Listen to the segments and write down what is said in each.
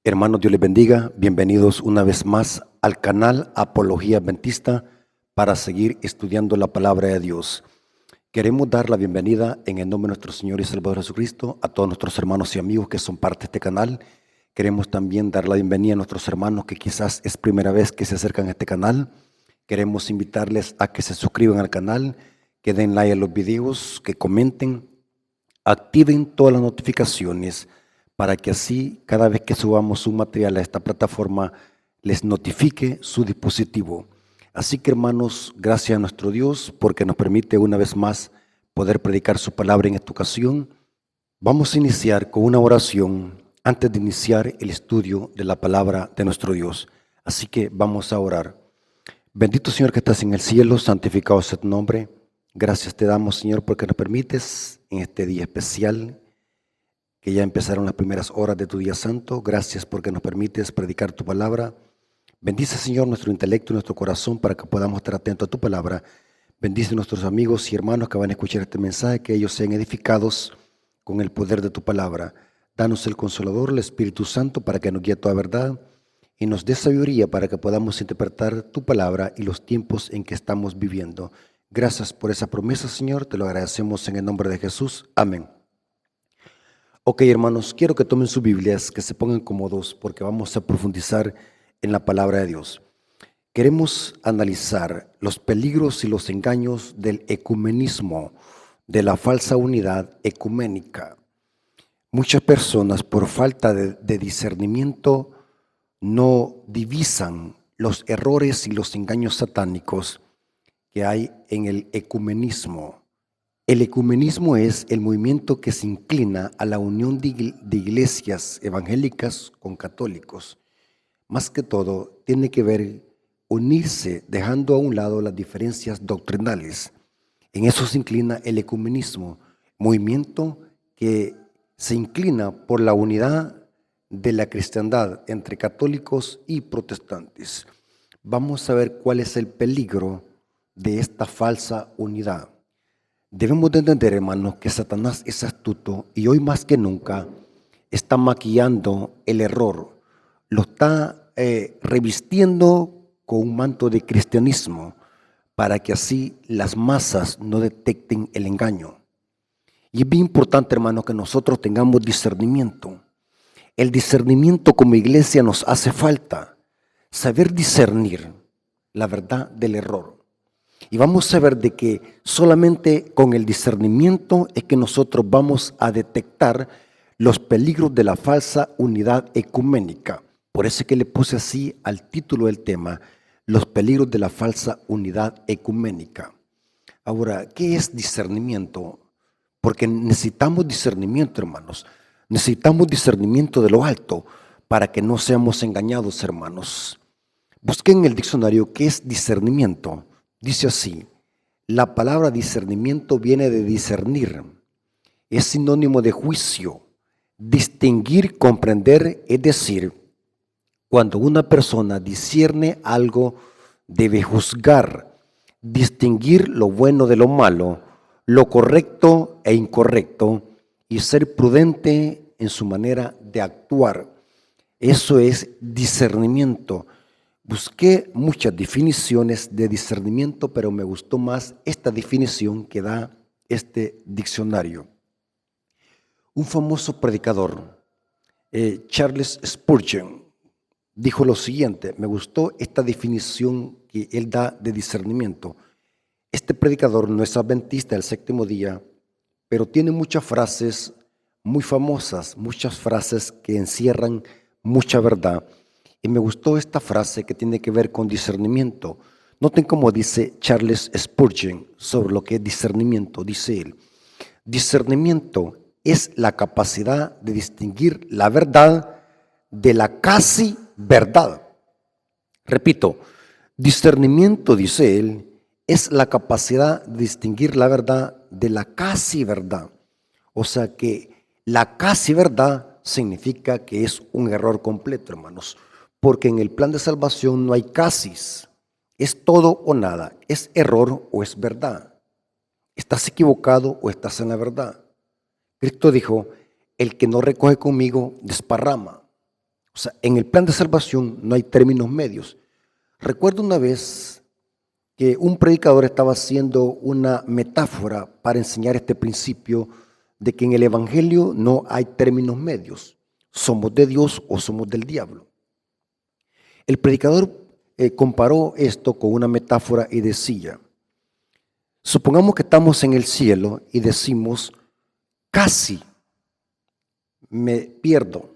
Hermanos, Dios les bendiga. Bienvenidos una vez más al canal Apología Adventista para seguir estudiando la palabra de Dios. Queremos dar la bienvenida en el nombre de nuestro Señor y Salvador Jesucristo a todos nuestros hermanos y amigos que son parte de este canal. Queremos también dar la bienvenida a nuestros hermanos que quizás es primera vez que se acercan a este canal. Queremos invitarles a que se suscriban al canal, que den like a los videos, que comenten, activen todas las notificaciones para que así cada vez que subamos un material a esta plataforma les notifique su dispositivo. Así que hermanos, gracias a nuestro Dios porque nos permite una vez más poder predicar su palabra en esta ocasión. Vamos a iniciar con una oración antes de iniciar el estudio de la palabra de nuestro Dios. Así que vamos a orar. Bendito Señor que estás en el cielo, santificado sea tu nombre. Gracias te damos, Señor, porque nos permites en este día especial, que ya empezaron las primeras horas de tu día santo. Gracias porque nos permites predicar tu palabra. Bendice, Señor, nuestro intelecto y nuestro corazón para que podamos estar atentos a tu palabra. Bendice a nuestros amigos y hermanos que van a escuchar este mensaje, que ellos sean edificados con el poder de tu palabra. Danos el Consolador, el Espíritu Santo, para que nos guíe a toda verdad y nos dé sabiduría para que podamos interpretar tu palabra y los tiempos en que estamos viviendo. Gracias por esa promesa, Señor. Te lo agradecemos en el nombre de Jesús. Amén. Ok, hermanos, quiero que tomen sus Biblias, que se pongan cómodos, porque vamos a profundizar en la palabra de Dios. Queremos analizar los peligros y los engaños del ecumenismo, de la falsa unidad ecuménica. Muchas personas, por falta de discernimiento, no divisan los errores y los engaños satánicos que hay en el ecumenismo. El ecumenismo es el movimiento que se inclina a la unión de iglesias evangélicas con católicos. Más que todo, tiene que ver unirse, dejando a un lado las diferencias doctrinales. En eso se inclina el ecumenismo, movimiento que se inclina por la unidad de la cristiandad entre católicos y protestantes. Vamos a ver cuál es el peligro de esta falsa unidad. Debemos de entender, hermanos, que Satanás es astuto y hoy más que nunca está maquillando el error, lo está revistiendo con un manto de cristianismo para que así las masas no detecten el engaño. Y es bien importante, hermanos, que nosotros tengamos discernimiento. El discernimiento como iglesia nos hace falta, saber discernir la verdad del error. Y vamos a ver de que solamente con el discernimiento es que nosotros vamos a detectar los peligros de la falsa unidad ecuménica. Por eso es que le puse así al título del tema, los peligros de la falsa unidad ecuménica. Ahora, ¿qué es discernimiento? Porque necesitamos discernimiento, hermanos. Necesitamos discernimiento de lo alto para que no seamos engañados, hermanos. Busqué en el diccionario qué es discernimiento. Dice así, la palabra discernimiento viene de discernir, es sinónimo de juicio, distinguir, comprender, es decir, cuando una persona discierne algo, debe juzgar, distinguir lo bueno de lo malo, lo correcto e incorrecto y ser prudente en su manera de actuar. Eso es discernimiento. Busqué muchas definiciones de discernimiento, pero me gustó más esta definición que da este diccionario. Un famoso predicador, Charles Spurgeon, dijo lo siguiente, me gustó esta definición que él da de discernimiento. Este predicador no es adventista del séptimo día, pero tiene muchas frases muy famosas, muchas frases que encierran mucha verdad. Y me gustó esta frase que tiene que ver con discernimiento. Noten cómo dice Charles Spurgeon sobre lo que es discernimiento. Dice él, discernimiento es la capacidad de distinguir la verdad de la casi verdad. Repito, discernimiento, dice él, es la capacidad de distinguir la verdad de la casi verdad. O sea que la casi verdad significa que es un error completo, hermanos. Porque en el plan de salvación no hay casis, es todo o nada, es error o es verdad. ¿Estás equivocado o estás en la verdad? Cristo dijo, el que no recoge conmigo desparrama. O sea, en el plan de salvación no hay términos medios. Recuerdo una vez que un predicador estaba haciendo una metáfora para enseñar este principio de que en el Evangelio no hay términos medios. Somos de Dios o somos del diablo. El predicador comparó esto con una metáfora y decía, supongamos que estamos en el cielo y decimos, casi me pierdo.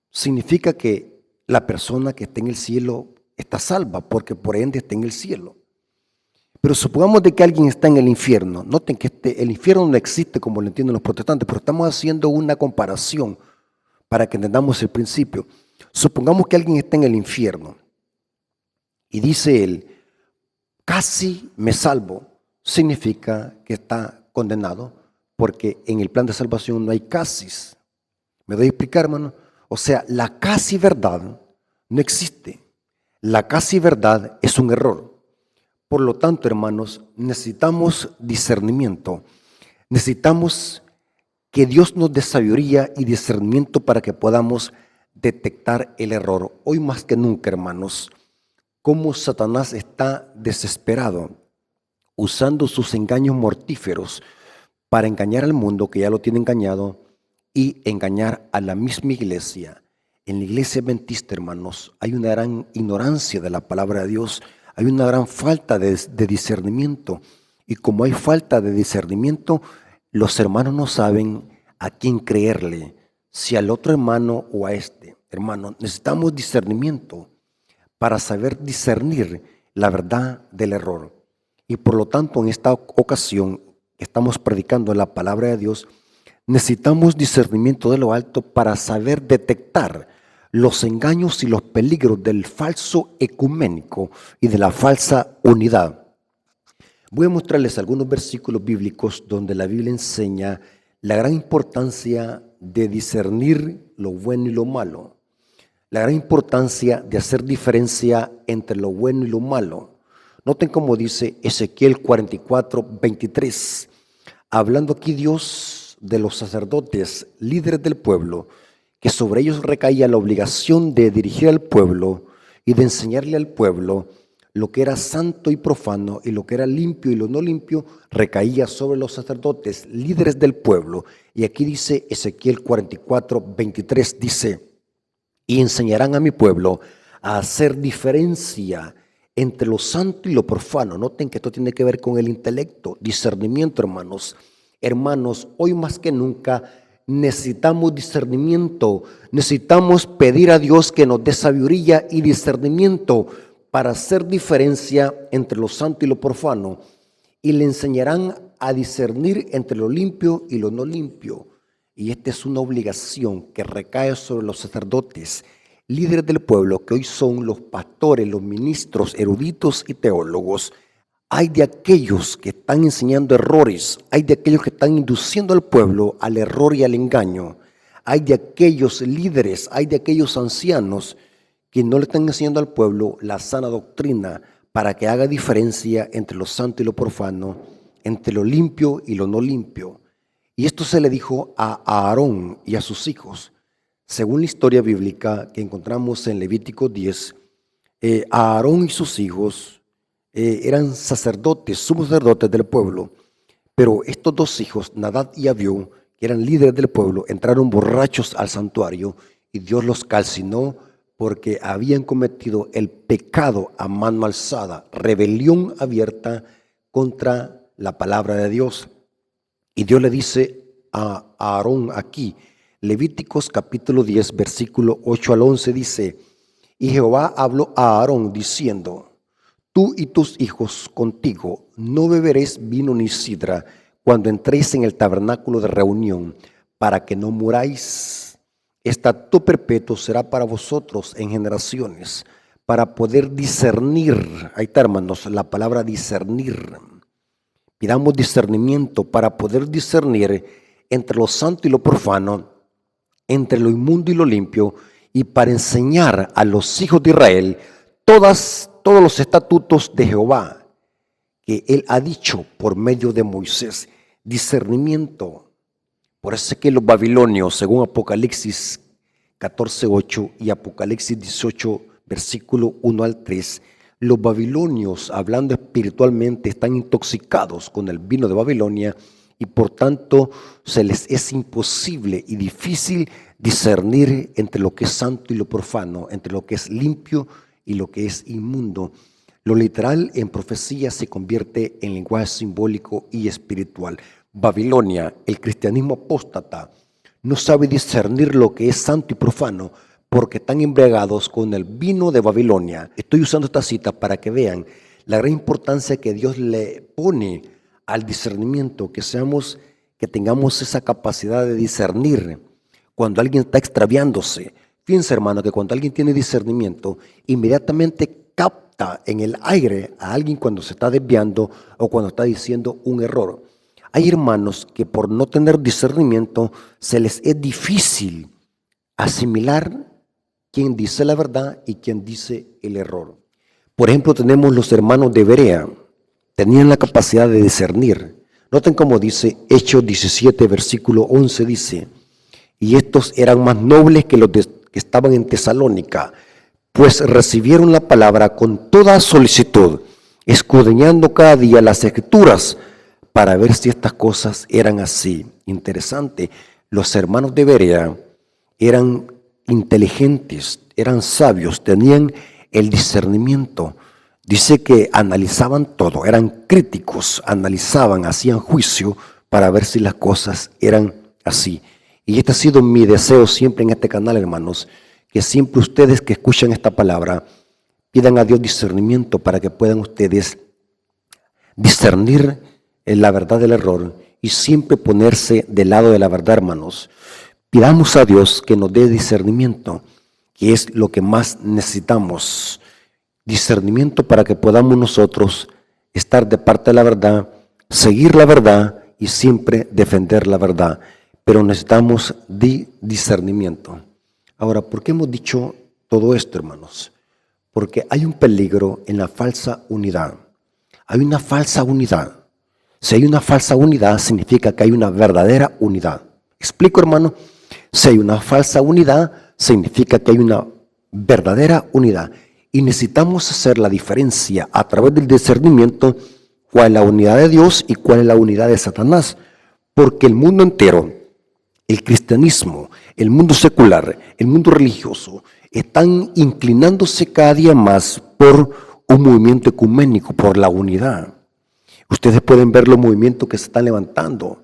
Significa que la persona que está en el cielo está salva, porque por ende está en el cielo. Pero supongamos de que alguien está en el infierno. Noten que el infierno no existe como lo entienden los protestantes, pero estamos haciendo una comparación para que entendamos el principio. Supongamos que alguien está en el infierno y dice él, casi me salvo, significa que está condenado, porque en el plan de salvación no hay casis. ¿Me doy a explicar, hermano? O sea, la casi verdad no existe. La casi verdad es un error. Por lo tanto, hermanos, necesitamos discernimiento. Necesitamos que Dios nos dé sabiduría y discernimiento para que podamos detectar el error. Hoy más que nunca, hermanos, cómo Satanás está desesperado usando sus engaños mortíferos para engañar al mundo que ya lo tiene engañado y engañar a la misma iglesia. En la iglesia adventista, hermanos, hay una gran ignorancia de la palabra de Dios, hay una gran falta de discernimiento. Y como hay falta de discernimiento, los hermanos no saben a quién creerle, si al otro hermano o a este. Hermano, necesitamos discernimiento para saber discernir la verdad del error. Y por lo tanto, en esta ocasión, estamos predicando la palabra de Dios, necesitamos discernimiento de lo alto para saber detectar los engaños y los peligros del falso ecuménico y de la falsa unidad. Voy a mostrarles algunos versículos bíblicos donde la Biblia enseña la gran importancia de discernir lo bueno y lo malo, la gran importancia de hacer diferencia entre lo bueno y lo malo. Noten cómo dice Ezequiel 44:23, hablando aquí Dios de los sacerdotes, líderes del pueblo, que sobre ellos recaía la obligación de dirigir al pueblo y de enseñarle al pueblo lo que era santo y profano, y lo que era limpio y lo no limpio recaía sobre los sacerdotes, líderes del pueblo. Y aquí dice Ezequiel 44:23, dice, y enseñarán a mi pueblo a hacer diferencia entre lo santo y lo profano. Noten que esto tiene que ver con el intelecto, discernimiento, hermanos. Hermanos, hoy más que nunca necesitamos discernimiento, necesitamos pedir a Dios que nos dé sabiduría y discernimiento para hacer diferencia entre lo santo y lo profano, y le enseñarán a discernir entre lo limpio y lo no limpio. Y esta es una obligación que recae sobre los sacerdotes, líderes del pueblo, que hoy son los pastores, los ministros, eruditos y teólogos. Hay de aquellos que están enseñando errores, hay de aquellos que están induciendo al pueblo al error y al engaño. Hay de aquellos líderes, hay de aquellos ancianos que no le están enseñando al pueblo la sana doctrina para que haga diferencia entre lo santo y lo profano, entre lo limpio y lo no limpio. Y esto se le dijo a Aarón y a sus hijos. Según la historia bíblica que encontramos en Levítico 10, Aarón y sus hijos eran sacerdotes, sumos sacerdotes del pueblo, pero estos dos hijos, Nadab y Abiú, que eran líderes del pueblo, entraron borrachos al santuario y Dios los calcinó porque habían cometido el pecado a mano alzada, rebelión abierta contra la palabra de Dios. Y Dios le dice a Aarón aquí, Levíticos capítulo 10, versículo 8 al 11 dice, y Jehová habló a Aarón diciendo, tú y tus hijos contigo no beberéis vino ni sidra cuando entréis en el tabernáculo de reunión, para que no muráis. Estatuto perpetuo será para vosotros en generaciones, para poder discernir. Ahí está, hermanos, la palabra discernir. Pidamos discernimiento para poder discernir entre lo santo y lo profano, entre lo inmundo y lo limpio, y para enseñar a los hijos de Israel todos los estatutos de Jehová que él ha dicho por medio de Moisés. Discernimiento. Por eso es que los babilonios, según Apocalipsis 14:8 y Apocalipsis 18, versículo 1 al 3, los babilonios, hablando espiritualmente, están intoxicados con el vino de Babilonia y por tanto se les es imposible y difícil discernir entre lo que es santo y lo profano, entre lo que es limpio y lo que es inmundo. Lo literal en profecía se convierte en lenguaje simbólico y espiritual. Babilonia, el cristianismo apóstata, no sabe discernir lo que es santo y profano porque están embriagados con el vino de Babilonia. Estoy usando esta cita para que vean la gran importancia que Dios le pone al discernimiento, que tengamos esa capacidad de discernir cuando alguien está extraviándose. Fíjense, hermano, que cuando alguien tiene discernimiento, inmediatamente capta en el aire a alguien cuando se está desviando o cuando está diciendo un error. Hay hermanos que por no tener discernimiento se les es difícil asimilar quién dice la verdad y quién dice el error. Por ejemplo, tenemos los hermanos de Berea, tenían la capacidad de discernir. Noten cómo dice Hechos 17, versículo 11, dice: y estos eran más nobles que los que estaban en Tesalónica, pues recibieron la palabra con toda solicitud, escudriñando cada día las escrituras para ver si estas cosas eran así. Interesante, los hermanos de Berea eran inteligentes, eran sabios, tenían el discernimiento. Dice que analizaban todo, eran críticos, analizaban, hacían juicio para ver si las cosas eran así. Y este ha sido mi deseo siempre en este canal, hermanos, que siempre ustedes que escuchan esta palabra pidan a Dios discernimiento para que puedan ustedes discernir la verdad del error y siempre ponerse del lado de la verdad, hermanos. Pidamos a Dios que nos dé discernimiento, que es lo que más necesitamos. Discernimiento para que podamos nosotros estar de parte de la verdad, seguir la verdad y siempre defender la verdad. Pero necesitamos discernimiento. Ahora, ¿por qué hemos dicho todo esto, hermanos? Porque hay un peligro en la falsa unidad. Hay una falsa unidad. Si hay una falsa unidad, significa que hay una verdadera unidad. ¿Explico, hermano? Si hay una falsa unidad, significa que hay una verdadera unidad. Y necesitamos hacer la diferencia a través del discernimiento, cuál es la unidad de Dios y cuál es la unidad de Satanás. Porque el mundo entero, el cristianismo, el mundo secular, el mundo religioso, están inclinándose cada día más por un movimiento ecuménico, por la unidad. Ustedes pueden ver los movimientos que se están levantando.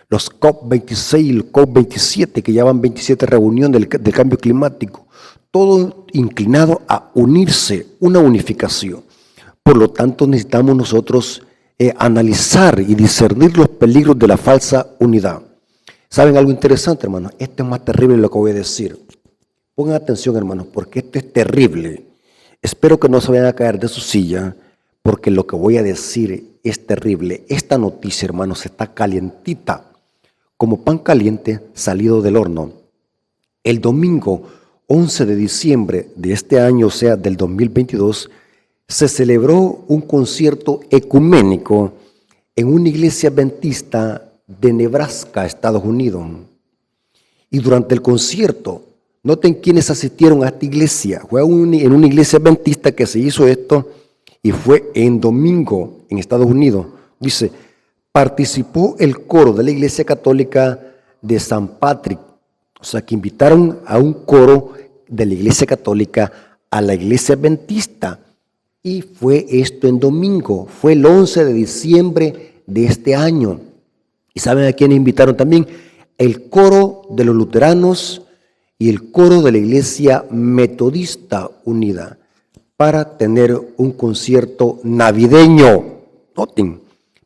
Los COP26 y el COP27, que ya van 27 reuniones del cambio climático. Todo inclinado a unirse, una unificación. Por lo tanto, necesitamos nosotros analizar y discernir los peligros de la falsa unidad. ¿Saben algo interesante, hermanos? Esto es más terrible de lo que voy a decir. Pongan atención, hermanos, porque esto es terrible. Espero que no se vayan a caer de su silla, porque lo que voy a decir es terrible. Esta noticia, hermanos, está calientita, como pan caliente salido del horno. El domingo 11 de diciembre de este año, o sea, del 2022, se celebró un concierto ecuménico en una iglesia adventista de Nebraska, Estados Unidos. Y durante el concierto, noten quiénes asistieron a esta iglesia. Fue en una iglesia adventista que se hizo esto y fue en domingo en Estados Unidos. Dice, participó el coro de la iglesia católica de San Patrick. O sea, que invitaron a un coro de la iglesia católica a la iglesia adventista. Y fue esto en domingo, fue el 11 de diciembre de este año. ¿Y saben a quién invitaron también? El coro de los luteranos y el coro de la Iglesia Metodista Unida para tener un concierto navideño. Noten,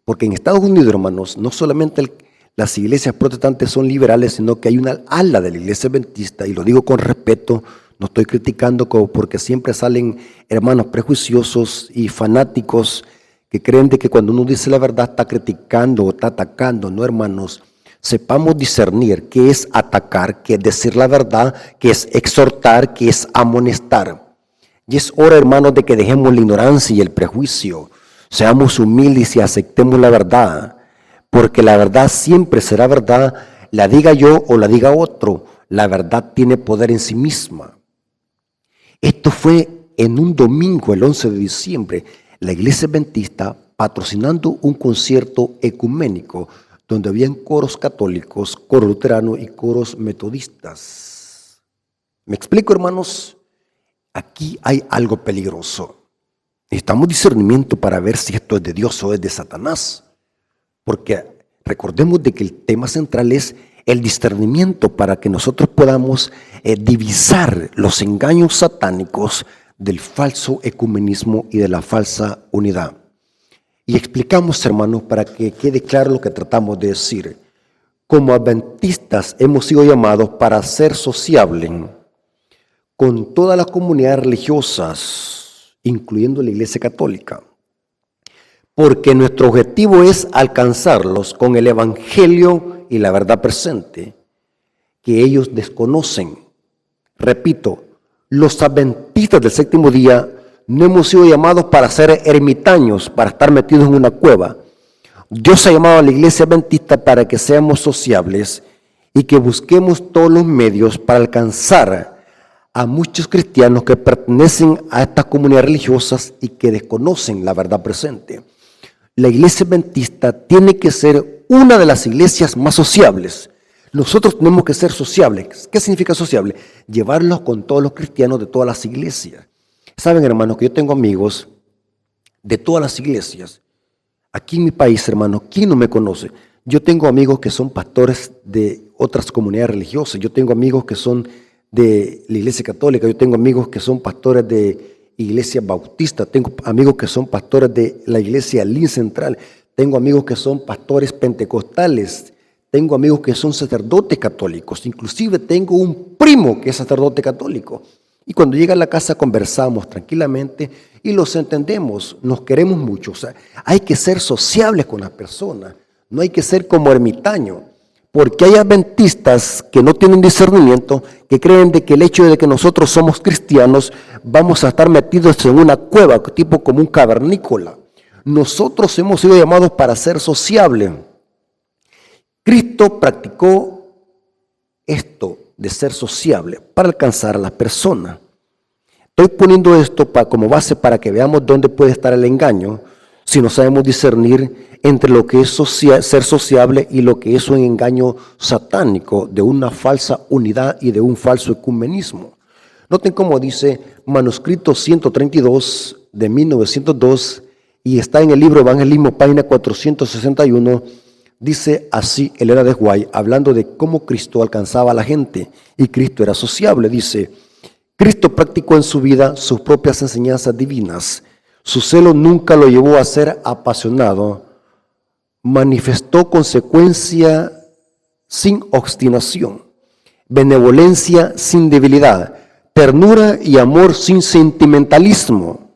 porque en Estados Unidos, hermanos, no solamente las iglesias protestantes son liberales, sino que hay una ala de la Iglesia Adventista, y lo digo con respeto, no estoy criticando porque siempre salen hermanos prejuiciosos y fanáticos que creen de que cuando uno dice la verdad está criticando o está atacando. No, hermanos, sepamos discernir qué es atacar, qué es decir la verdad, qué es exhortar, qué es amonestar. Y es hora, hermanos, de que dejemos la ignorancia y el prejuicio, seamos humildes y aceptemos la verdad, porque la verdad siempre será verdad, la diga yo o la diga otro. la verdad tiene poder en sí misma. Esto fue en un domingo, el 11 de diciembre, la Iglesia Adventista patrocinando un concierto ecuménico donde habían coros católicos, coros luteranos y coros metodistas. ¿Me explico, hermanos? Aquí hay algo peligroso. Necesitamos discernimiento para ver si esto es de Dios o es de Satanás. Porque recordemos de que el tema central es el discernimiento para que nosotros podamos divisar los engaños satánicos del falso ecumenismo y de la falsa unidad. Y explicamos, hermanos, para que quede claro lo que tratamos de decir. Como adventistas hemos sido llamados para ser sociables con todas las comunidades religiosas, incluyendo la Iglesia Católica, porque nuestro objetivo es alcanzarlos con el Evangelio y la verdad presente que ellos desconocen. Repito, los adventistas del séptimo día no hemos sido llamados para ser ermitaños, para estar metidos en una cueva. Dios ha llamado a la Iglesia Adventista para que seamos sociables y que busquemos todos los medios para alcanzar a muchos cristianos que pertenecen a estas comunidades religiosas y que desconocen la verdad presente. La Iglesia Adventista tiene que ser una de las iglesias más sociables. Nosotros tenemos que ser sociables. ¿Qué significa sociable? Llevarlos con todos los cristianos de todas las iglesias. Saben, hermanos, que yo tengo amigos de todas las iglesias. Aquí en mi país, hermanos, ¿quién no me conoce? Yo tengo amigos que son pastores de otras comunidades religiosas. Yo tengo amigos que son de la Iglesia Católica. Yo tengo amigos que son pastores de Iglesia Bautista. Tengo amigos que son pastores de la Iglesia Lin Central. Tengo amigos que son pastores pentecostales. Tengo amigos que son sacerdotes católicos. Inclusive tengo un primo que es sacerdote católico. Y cuando llega a la casa conversamos tranquilamente y los entendemos, nos queremos mucho. O sea, hay que ser sociables con las personas, no hay que ser como ermitaño, porque hay adventistas que no tienen discernimiento, que creen de que el hecho de que nosotros somos cristianos vamos a estar metidos en una cueva, tipo como un cavernícola. Nosotros hemos sido llamados para ser sociables. Cristo practicó esto de ser sociable para alcanzar a las personas. Estoy poniendo esto como base para que veamos dónde puede estar el engaño si no sabemos discernir entre lo que es ser sociable y lo que es un engaño satánico de una falsa unidad y de un falso ecumenismo. Noten cómo dice manuscrito 132 de 1902 y está en el libro Evangelismo, página 461. Dice así Elena de White, hablando de cómo Cristo alcanzaba a la gente y Cristo era sociable. Dice, Cristo practicó en su vida sus propias enseñanzas divinas. Su celo nunca lo llevó a ser apasionado. Manifestó consecuencia sin obstinación, benevolencia sin debilidad, ternura y amor sin sentimentalismo.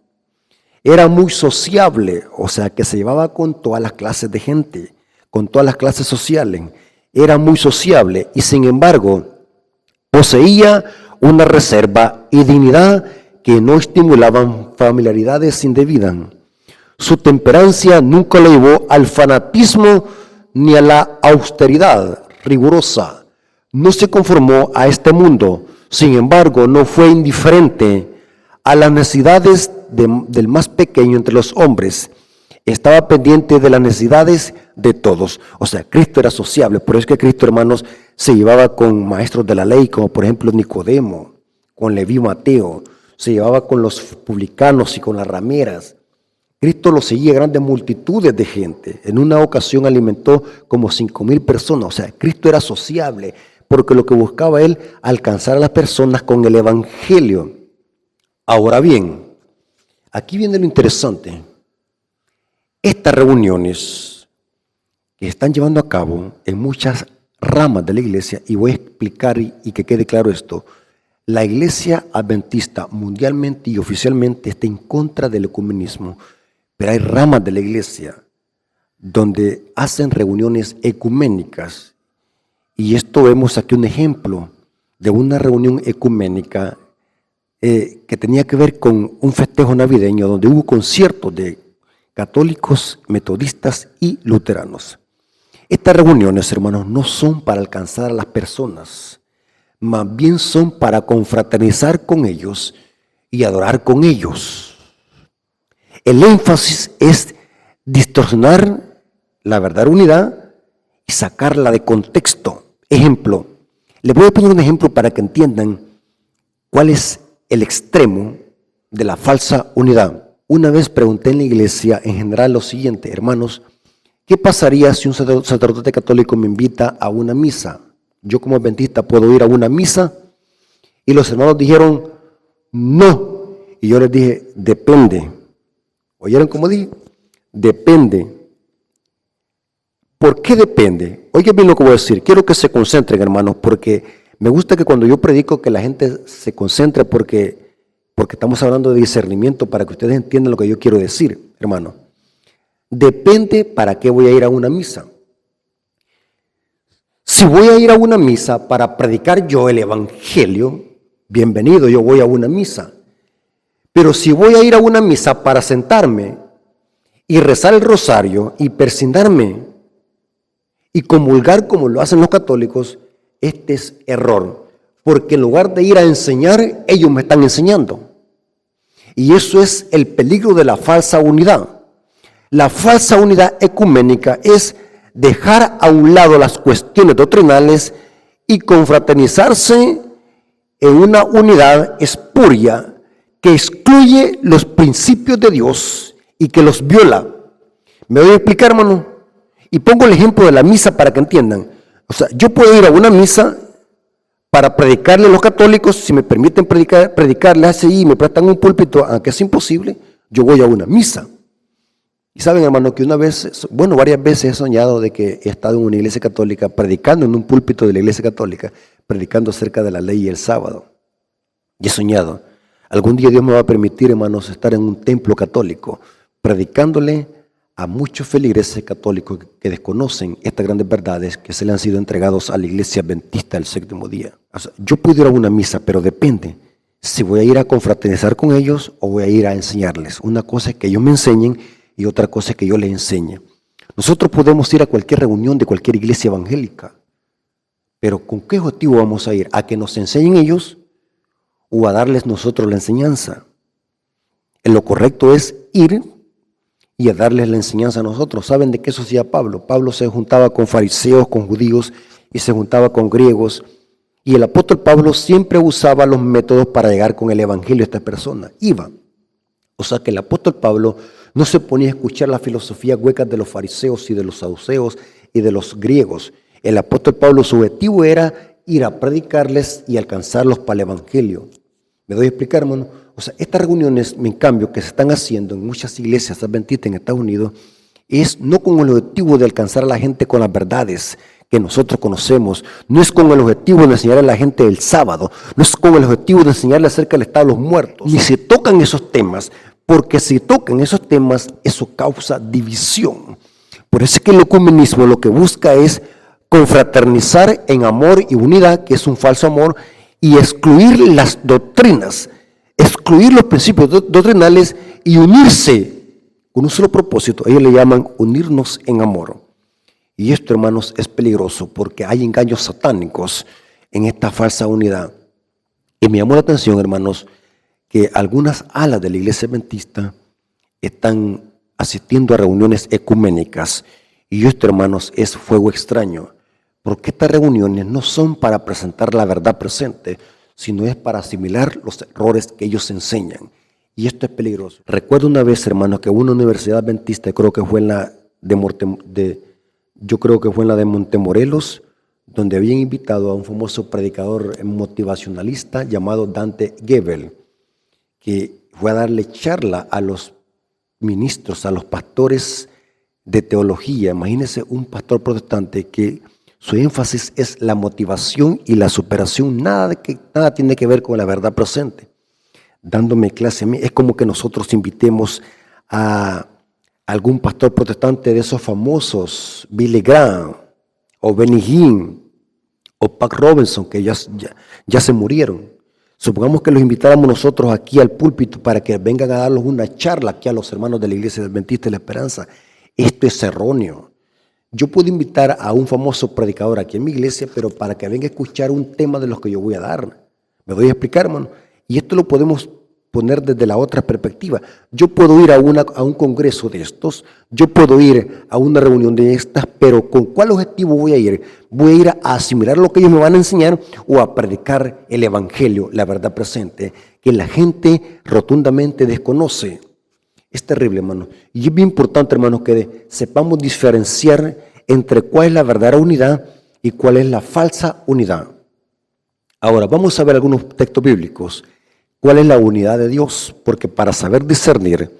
Era muy sociable, o sea que se llevaba con todas las clases de gente, con todas las clases sociales. Era muy sociable y sin embargo poseía una reserva y dignidad que no estimulaban familiaridades indebidas. Su temperancia nunca lo llevó al fanatismo ni a la austeridad rigurosa. No se conformó a este mundo, sin embargo no fue indiferente a las necesidades del más pequeño entre los hombres. Estaba pendiente de las necesidades de todos. O sea, Cristo era sociable. Por eso es que Cristo, hermanos, se llevaba con maestros de la ley, como por ejemplo Nicodemo, con Leví Mateo, se llevaba con los publicanos y con las rameras. Cristo lo seguía grandes multitudes de gente. En una ocasión alimentó como 5,000 personas. O sea, Cristo era sociable, porque lo que buscaba él, alcanzar a las personas con el Evangelio. Ahora bien, aquí viene lo interesante. Estas reuniones que están llevando a cabo en muchas ramas de la iglesia, y voy a explicar y que quede claro esto, la iglesia adventista mundialmente y oficialmente está en contra del ecumenismo, pero hay ramas de la iglesia donde hacen reuniones ecuménicas, y esto vemos aquí un ejemplo de una reunión ecuménica que tenía que ver con un festejo navideño donde hubo conciertos de católicos, metodistas y luteranos. Estas reuniones, hermanos, no son para alcanzar a las personas, más bien son para confraternizar con ellos y adorar con ellos. El énfasis es distorsionar la verdadera unidad y sacarla de contexto. Ejemplo, les voy a poner un ejemplo para que entiendan cuál es el extremo de la falsa unidad. Una vez pregunté en la iglesia en general lo siguiente: hermanos, ¿qué pasaría si un sacerdote católico me invita a una misa? Yo como adventista puedo ir a una misa, y los hermanos dijeron no, y yo les dije depende. ¿Oyeron cómo dije? Depende. ¿Por qué depende? Oigan bien lo que voy a decir. Quiero que se concentren, hermanos, porque me gusta que cuando yo predico que la gente se concentre, porque estamos hablando de discernimiento, para que ustedes entiendan lo que yo quiero decir, hermano. Depende para qué voy a ir a una misa. Si voy a ir a una misa para predicar yo el evangelio, bienvenido, yo voy a una misa. Pero si voy a ir a una misa para sentarme y rezar el rosario y persignarme y comulgar como lo hacen los católicos, este es error. Porque en lugar de ir a enseñar, ellos me están enseñando. Y eso es el peligro de la falsa unidad. La falsa unidad ecuménica es dejar a un lado las cuestiones doctrinales y confraternizarse en una unidad espuria que excluye los principios de Dios y que los viola. ¿Me voy a explicar, hermano? Y pongo el ejemplo de la misa para que entiendan. O sea, yo puedo ir a una misa para predicarle a los católicos, si me permiten predicarles así y me prestan un púlpito, aunque es imposible, yo voy a una misa. Y saben, hermano, que varias veces he soñado de que he estado en una iglesia católica, predicando en un púlpito de la iglesia católica, predicando acerca de la ley y el sábado. Y he soñado, algún día Dios me va a permitir, hermanos, estar en un templo católico, predicándole a muchos feligreses católicos que desconocen estas grandes verdades que se le han sido entregados a la iglesia adventista del séptimo día. O sea, yo puedo ir a una misa, pero depende si voy a ir a confraternizar con ellos o voy a ir a enseñarles. Una cosa es que ellos me enseñen y otra cosa es que yo les enseñe. Nosotros podemos ir a cualquier reunión de cualquier iglesia evangélica, pero ¿con qué objetivo vamos a ir? ¿A que nos enseñen ellos o a darles nosotros la enseñanza? Lo correcto es ir y a darles la enseñanza a nosotros. ¿Saben de qué eso hacía Pablo? Pablo se juntaba con fariseos, con judíos, y se juntaba con griegos. Y el apóstol Pablo siempre usaba los métodos para llegar con el evangelio a estas personas. Iba. O sea que el apóstol Pablo no se ponía a escuchar las filosofías huecas de los fariseos y de los saduceos y de los griegos. El apóstol Pablo, su objetivo era ir a predicarles y alcanzarlos para el evangelio. ¿Me doy a explicar, hermano? O sea, estas reuniones, en cambio, que se están haciendo en muchas iglesias adventistas en Estados Unidos, es no con el objetivo de alcanzar a la gente con las verdades que nosotros conocemos, no es con el objetivo de enseñar a la gente el sábado, no es con el objetivo de enseñarle acerca del estado de los muertos, ni se tocan esos temas, porque si tocan esos temas, eso causa división. Por eso es que el ecumenismo lo que busca es confraternizar en amor y unidad, que es un falso amor, y excluir las doctrinas, excluir los principios doctrinales y unirse con un solo propósito. Ellos le llaman unirnos en amor. Y esto, hermanos, es peligroso porque hay engaños satánicos en esta falsa unidad. Y me llamó la atención, hermanos, que algunas alas de la iglesia adventista están asistiendo a reuniones ecuménicas. Y esto, hermanos, es fuego extraño, porque estas reuniones no son para presentar la verdad presente, sino es para asimilar los errores que ellos enseñan. Y esto es peligroso. Recuerdo una vez, hermano, que una universidad adventista, creo que fue en la de Montemorelos, donde habían invitado a un famoso predicador motivacionalista llamado Dante Gebel, que fue a darle charla a los ministros, a los pastores de teología. Imagínense un pastor protestante que su énfasis es la motivación y la superación, nada tiene que ver con la verdad presente. Dándome clase a mí, es como que nosotros invitemos a algún pastor protestante de esos famosos, Billy Graham, o Benny Hinn, o Pat Robertson, que ya se murieron. Supongamos que los invitáramos nosotros aquí al púlpito para que vengan a darnos una charla aquí a los hermanos de la Iglesia Adventista de la Esperanza. Esto es erróneo. Yo puedo invitar a un famoso predicador aquí en mi iglesia, pero para que venga a escuchar un tema de los que yo voy a dar. Me voy a explicar, hermano. Y esto lo podemos poner desde la otra perspectiva. Yo puedo ir a un congreso de estos, yo puedo ir a una reunión de estas, pero ¿con cuál objetivo voy a ir? ¿Voy a ir a asimilar lo que ellos me van a enseñar o a predicar el evangelio, la verdad presente, que la gente rotundamente desconoce? Es terrible, hermano. Y es bien importante, hermano, que sepamos diferenciar entre cuál es la verdadera unidad y cuál es la falsa unidad. Ahora, vamos a ver algunos textos bíblicos. ¿Cuál es la unidad de Dios? Porque para saber discernir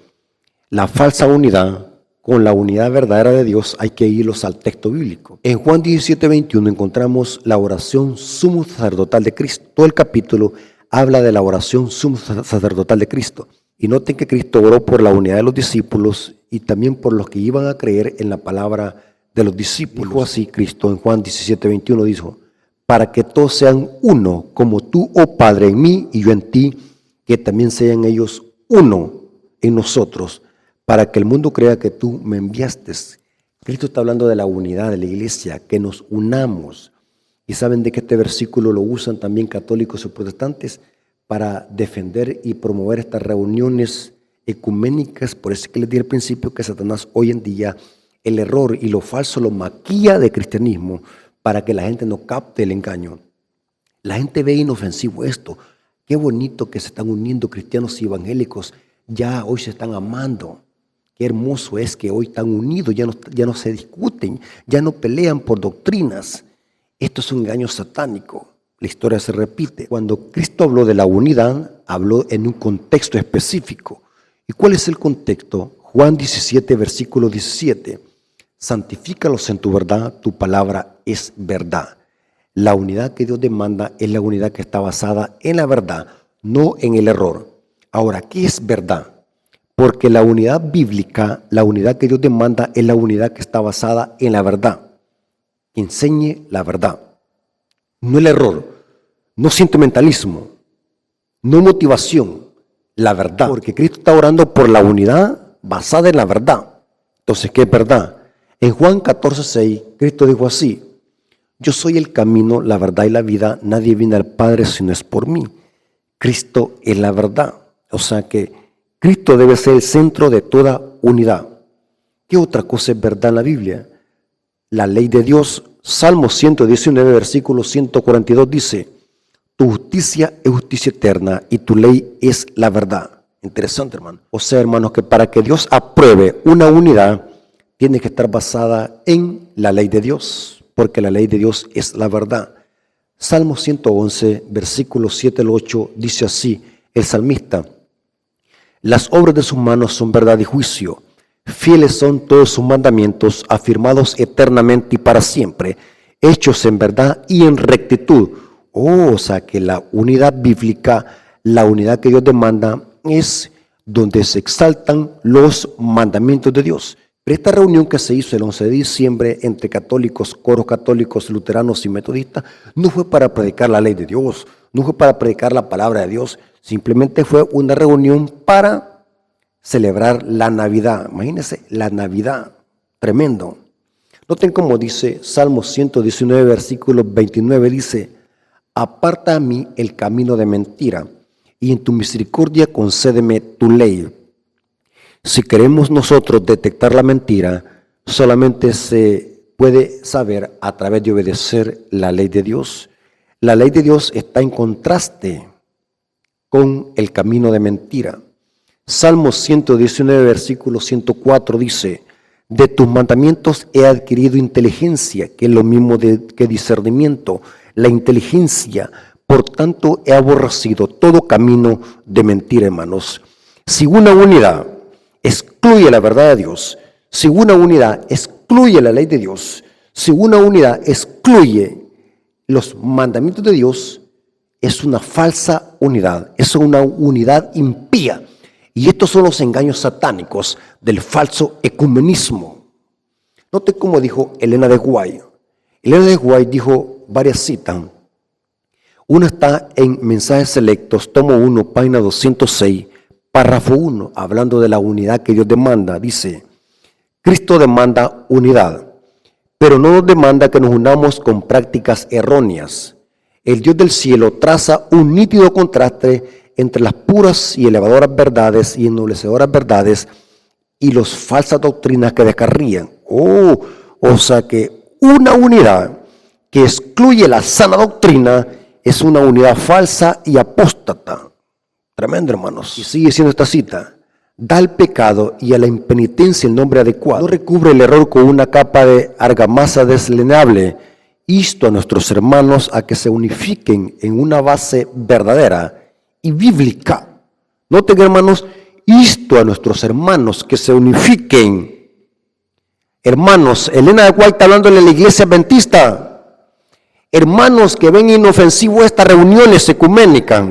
la falsa unidad con la unidad verdadera de Dios hay que irlos al texto bíblico. En Juan 17:21 encontramos la oración sumo sacerdotal de Cristo. Todo el capítulo habla de la oración sumo sacerdotal de Cristo. Y noten que Cristo oró por la unidad de los discípulos y también por los que iban a creer en la palabra de los discípulos. Dijo así Cristo en Juan 17:21, dijo: para que todos sean uno, como tú, oh Padre, en mí y yo en ti, que también sean ellos uno en nosotros, para que el mundo crea que tú me enviaste. Cristo está hablando de la unidad de la iglesia, que nos unamos. Y saben de que este versículo lo usan también católicos y protestantes para defender y promover estas reuniones ecuménicas. Por eso es que les di al principio que Satanás hoy en día el error y lo falso lo maquilla de cristianismo para que la gente no capte el engaño. La gente ve inofensivo esto. Qué bonito que se están uniendo cristianos y evangélicos. Ya hoy se están amando. Qué hermoso es que hoy están unidos, ya no se discuten, ya no pelean por doctrinas. Esto es un engaño satánico. La historia se repite. Cuando Cristo habló de la unidad, habló en un contexto específico. ¿Y cuál es el contexto? Juan 17, versículo 17. Santifícalos en tu verdad, tu palabra es verdad. La unidad que Dios demanda es la unidad que está basada en la verdad, no en el error. Ahora, ¿qué es verdad? Porque la unidad bíblica, la unidad que Dios demanda es la unidad que está basada en la verdad. Que enseñe la verdad. No el error, no sentimentalismo, no motivación, la verdad. Porque Cristo está orando por la unidad basada en la verdad. Entonces, ¿qué es verdad? En Juan 14:6, Cristo dijo así: yo soy el camino, la verdad y la vida. Nadie viene al Padre si no es por mí. Cristo es la verdad. O sea que Cristo debe ser el centro de toda unidad. ¿Qué otra cosa es verdad en la Biblia? La ley de Dios. Salmo 119, versículo 142 dice: tu justicia es justicia eterna y tu ley es la verdad. Interesante, hermano. O sea, hermanos, que para que Dios apruebe una unidad, tiene que estar basada en la ley de Dios, porque la ley de Dios es la verdad. Salmo 111, versículos 7 al 8, dice así el salmista: las obras de sus manos son verdad y juicio, fieles son todos sus mandamientos, afirmados eternamente y para siempre, hechos en verdad y en rectitud. O sea que la unidad bíblica, la unidad que Dios demanda, es donde se exaltan los mandamientos de Dios. Pero esta reunión que se hizo el 11 de diciembre entre católicos, coros católicos, luteranos y metodistas, no fue para predicar la ley de Dios, no fue para predicar la palabra de Dios, simplemente fue una reunión para celebrar la Navidad. Imagínense, la Navidad, tremendo. Noten cómo dice Salmo 119, versículo 29, dice: aparta a mí el camino de mentira, y en tu misericordia concédeme tu ley. Si queremos nosotros detectar la mentira, solamente se puede saber a través de obedecer la ley de Dios. La ley de Dios está en contraste con el camino de mentira. Salmo 119, versículo 104 dice: de tus mandamientos he adquirido inteligencia, que es lo mismo que discernimiento. La inteligencia, por tanto, he aborrecido todo camino de mentira, hermanos. Si una unidad excluye la verdad de Dios, si una unidad excluye la ley de Dios, si una unidad excluye los mandamientos de Dios, es una falsa unidad, es una unidad impía. Y estos son los engaños satánicos del falso ecumenismo. Note cómo dijo Elena de White. Elena de White dijo varias citas. Una está en Mensajes Selectos, tomo 1, página 206, párrafo 1, hablando de la unidad que Dios demanda. Dice: Cristo demanda unidad, pero no nos demanda que nos unamos con prácticas erróneas. El Dios del cielo traza un nítido contraste entre las puras y elevadoras verdades y ennoblecederas verdades y las falsas doctrinas que descarrían. O sea que una unidad que excluye la sana doctrina es una unidad falsa y apóstata. Tremendo, hermanos. Y sigue siendo esta cita. Da al pecado y a la impenitencia el nombre adecuado. No recubre el error con una capa de argamasa deslenable. Insto a nuestros hermanos a que se unifiquen en una base verdadera y bíblica. Noten, hermanos, insto a nuestros hermanos que se unifiquen. Hermanos, Elena de White está hablándole a la iglesia adventista. Hermanos que ven inofensivo estas reuniones ecuménicas,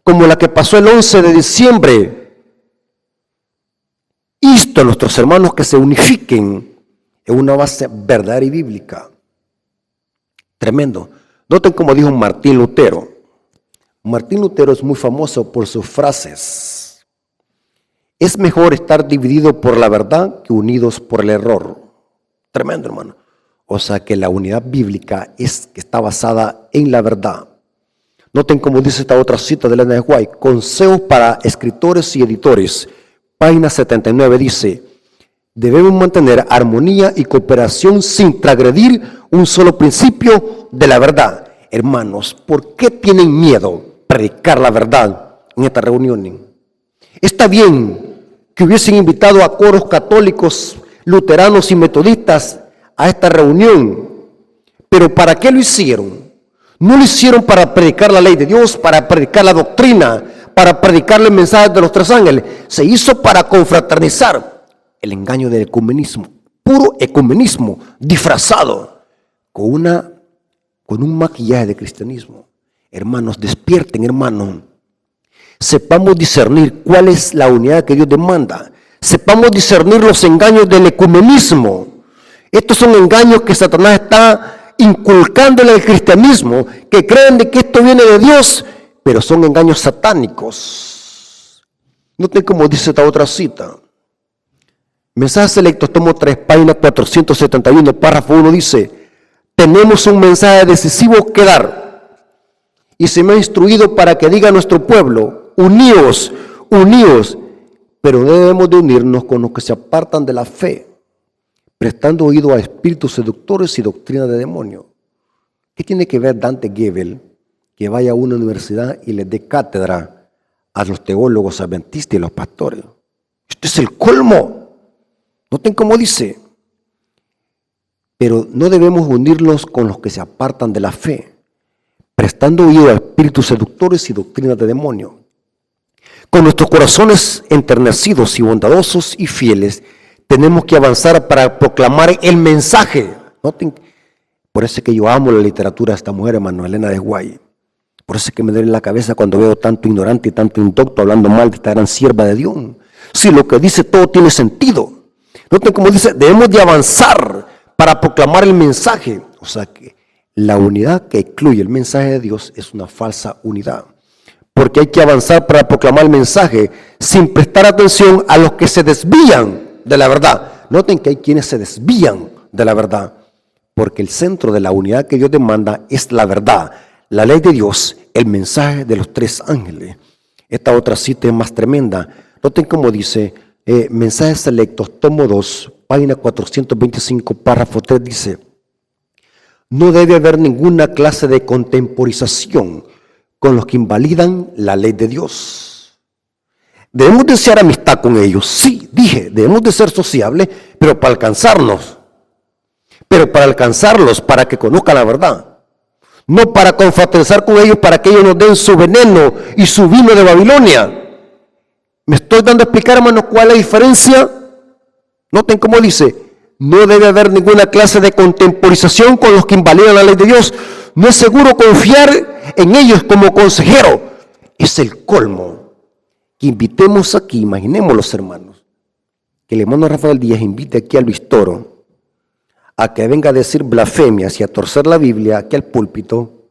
como la que pasó el 11 de diciembre. Insto a nuestros hermanos que se unifiquen en una base verdadera y bíblica. Tremendo. Noten como dijo Martín Lutero. Martín Lutero es muy famoso por sus frases. Es mejor estar dividido por la verdad que unidos por el error. Tremendo, hermano. O sea que la unidad bíblica está basada en la verdad. Noten como dice esta otra cita de Elena de White. Consejos para escritores y editores. Página 79 dice: debemos mantener armonía y cooperación sin transgredir un solo principio de la verdad. Hermanos, ¿por qué tienen miedo predicar la verdad en esta reunión? Está bien que hubiesen invitado a coros católicos, luteranos y metodistas a esta reunión, pero ¿para qué lo hicieron? No lo hicieron para predicar la ley de Dios, para predicar la doctrina, para predicarle el mensaje de los tres ángeles. Se hizo para confraternizar. El engaño del ecumenismo, puro ecumenismo disfrazado con un maquillaje de cristianismo. Hermanos, despierten, hermanos. Sepamos discernir cuál es la unidad que Dios demanda. Sepamos discernir los engaños del ecumenismo. Estos son engaños que Satanás está inculcándole al cristianismo, que creen de que esto viene de Dios, pero son engaños satánicos. Noten como dice esta otra cita. Mensajes selectos, tomo 3, página 471, párrafo 1, dice: tenemos un mensaje decisivo que dar, y se me ha instruido para que diga a nuestro pueblo: uníos, uníos, pero debemos de unirnos con los que se apartan de la fe, prestando oído a espíritus seductores y doctrina de demonio. ¿Qué tiene que ver Dante Gebel que vaya a una universidad y les dé cátedra a los teólogos adventistas y los pastores? Esto es el colmo. Noten cómo dice: pero no debemos unirnos con los que se apartan de la fe, prestando oído a espíritus seductores y doctrinas de demonio. Con nuestros corazones enternecidos y bondadosos y fieles, tenemos que avanzar para proclamar el mensaje. Noten, por eso es que yo amo la literatura de esta mujer, hermano, Elena de White. Por eso es que me duele la cabeza cuando veo tanto ignorante y tanto indocto hablando mal de esta gran sierva de Dios. Si lo que dice todo tiene sentido. Noten cómo dice: debemos de avanzar para proclamar el mensaje. O sea que la unidad que excluye el mensaje de Dios es una falsa unidad. Porque hay que avanzar para proclamar el mensaje sin prestar atención a los que se desvían de la verdad. Noten que hay quienes se desvían de la verdad. Porque el centro de la unidad que Dios demanda es la verdad, la ley de Dios, el mensaje de los tres ángeles. Esta otra cita es más tremenda. Noten cómo dice: mensajes selectos, tomo 2, página 425, párrafo 3, dice: no debe haber ninguna clase de contemporización con los que invalidan la ley de Dios. Debemos desear amistad con ellos, sí, dije, debemos de ser sociables, pero para alcanzarlos. Pero para alcanzarlos, para que conozcan la verdad. No para confraternizar con ellos, para que ellos nos den su veneno y su vino de Babilonia. ¿Me estoy dando a explicar, hermanos, cuál es la diferencia? Noten cómo dice: no debe haber ninguna clase de contemporización con los que invalidan la ley de Dios. No es seguro confiar en ellos como consejero. Es el colmo que invitemos aquí, imaginémoslo, hermanos, que el hermano Rafael Díaz invite aquí a Luis Toro a que venga a decir blasfemias y a torcer la Biblia aquí al púlpito,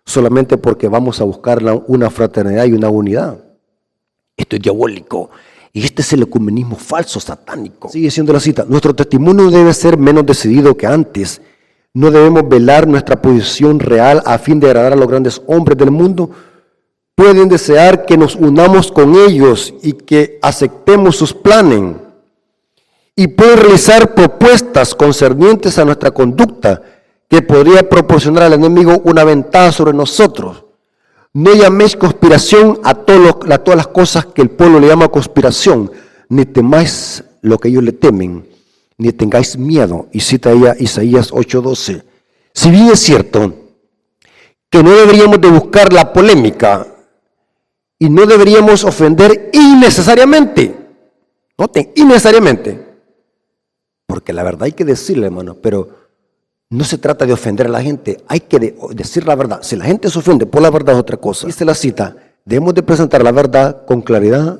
solamente porque vamos a buscar una fraternidad y una unidad. Esto es diabólico. Y este es el ecumenismo falso, satánico. Sigue siendo la cita. Nuestro testimonio debe ser menos decidido que antes. No debemos velar nuestra posición real a fin de agradar a los grandes hombres del mundo. Pueden desear que nos unamos con ellos y que aceptemos sus planes. Y pueden realizar propuestas concernientes a nuestra conducta que podría proporcionar al enemigo una ventaja sobre nosotros. No llaméis conspiración a todas las cosas que el pueblo le llama conspiración, ni temáis lo que ellos le temen, ni tengáis miedo. Y cita ella Isaías 8:12. Si bien es cierto que no deberíamos de buscar la polémica y no deberíamos ofender innecesariamente, noten, innecesariamente, porque la verdad hay que decirle, hermano, pero no se trata de ofender a la gente, hay que decir la verdad. Si la gente se ofende por la verdad es otra cosa. Dice la cita, debemos de presentar la verdad con claridad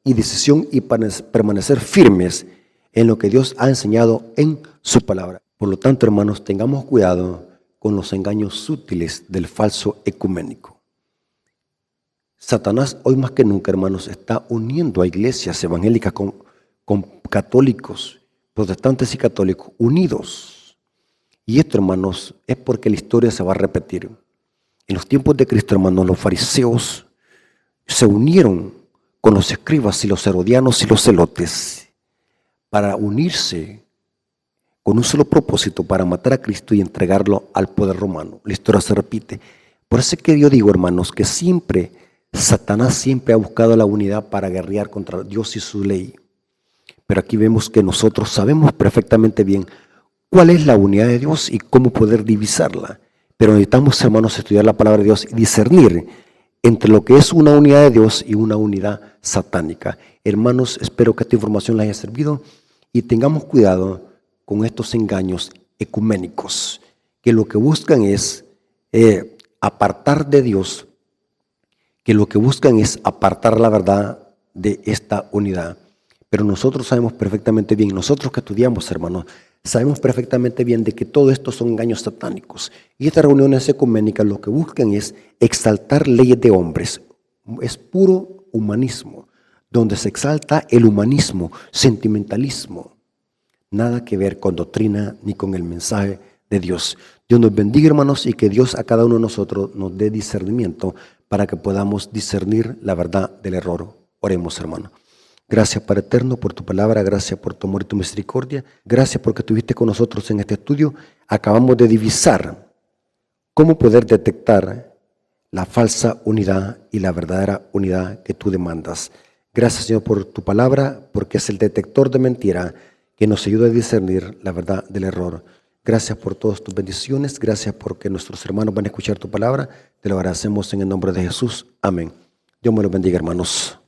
y decisión y permanecer firmes en lo que Dios ha enseñado en su palabra. Por lo tanto, hermanos, tengamos cuidado con los engaños sutiles del falso ecuménico. Satanás hoy más que nunca, hermanos, está uniendo a iglesias evangélicas con católicos, protestantes y católicos unidos. Y esto, hermanos, es porque la historia se va a repetir. En los tiempos de Cristo, hermanos, los fariseos se unieron con los escribas y los herodianos y los celotes para unirse con un solo propósito, para matar a Cristo y entregarlo al poder romano. La historia se repite. Por eso es que yo digo, hermanos, que Satanás siempre ha buscado la unidad para guerrear contra Dios y su ley. Pero aquí vemos que nosotros sabemos perfectamente bien cuál es la unidad de Dios y cómo poder divisarla. Pero necesitamos, hermanos, estudiar la palabra de Dios y discernir entre lo que es una unidad de Dios y una unidad satánica. Hermanos, espero que esta información les haya servido y tengamos cuidado con estos engaños ecuménicos, que lo que buscan es apartar de Dios, que lo que buscan es apartar la verdad de esta unidad. Pero nosotros sabemos perfectamente bien, nosotros que estudiamos, hermanos, sabemos perfectamente bien de que todo esto son engaños satánicos. Y estas reuniones ecuménicas lo que buscan es exaltar leyes de hombres. Es puro humanismo, donde se exalta el humanismo, sentimentalismo. Nada que ver con doctrina ni con el mensaje de Dios. Dios nos bendiga, hermanos, y que Dios a cada uno de nosotros nos dé discernimiento para que podamos discernir la verdad del error. Oremos, hermanos. Gracias, Padre eterno, por tu palabra. Gracias por tu amor y tu misericordia. Gracias porque estuviste con nosotros en este estudio. Acabamos de divisar cómo poder detectar la falsa unidad y la verdadera unidad que tú demandas. Gracias, Señor, por tu palabra, porque es el detector de mentira que nos ayuda a discernir la verdad del error. Gracias por todas tus bendiciones. Gracias porque nuestros hermanos van a escuchar tu palabra. Te lo agradecemos en el nombre de Jesús. Amén. Dios me los bendiga, hermanos.